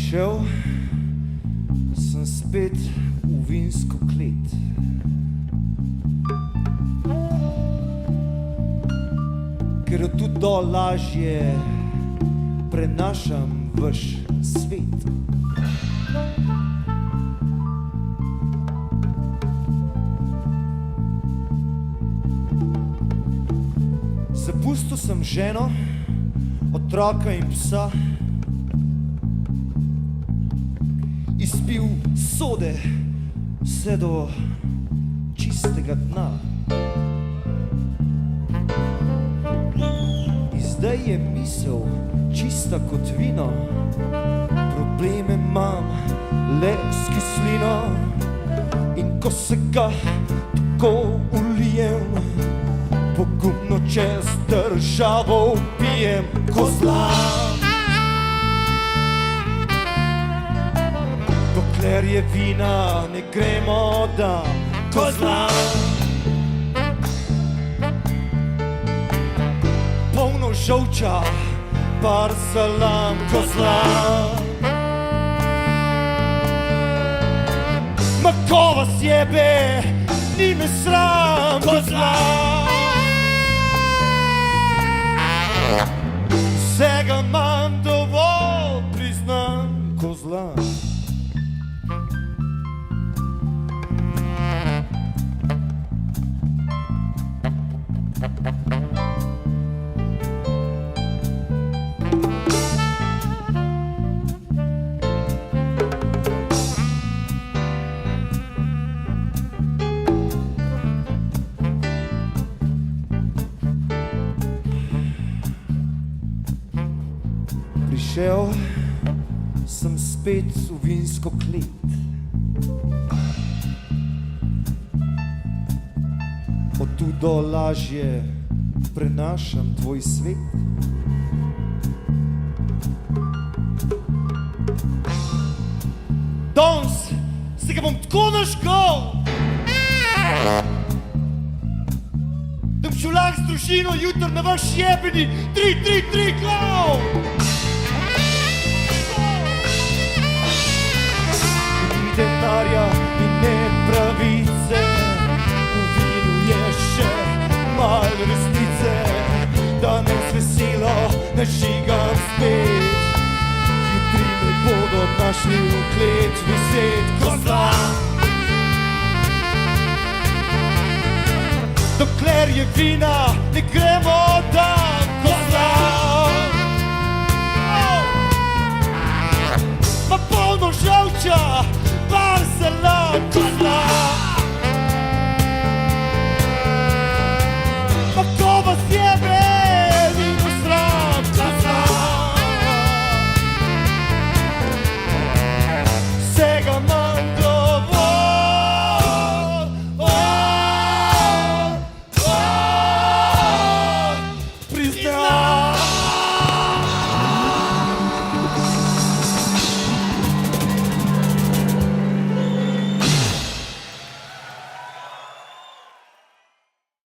Prišel sem spet v vinsko klet. Ker od tu do lažje prenašam vaš svet. Zapustil sem ženo, otroka in psa, izpil sode vse do čistega dna. In zdaj je misel čista kot vino, probleme imam le s kislino. In ko se ga tako ulijem, pogumno čez državo pijem kozla. Dokler je vina, ne gremo da kozla. Polno žolča, par salam kozla. Ma ko vas jebe, ni me sram kozla. Vsega manj dovolj, priznam kozla. Prišel sem spet v vinsko klet. Od tu do lažje prenašam tvoj svet. Danes se ga bom tako nažgal, da bom šel lahko z družino jutr na vaš jebeni 3-3-3 klav. Denarja in ne pravice, v vinu je še malo resnice. Danes veselo nažigam spet, jutri me bodo našli v klet viset kozla. Dokler je vina, ne gremo da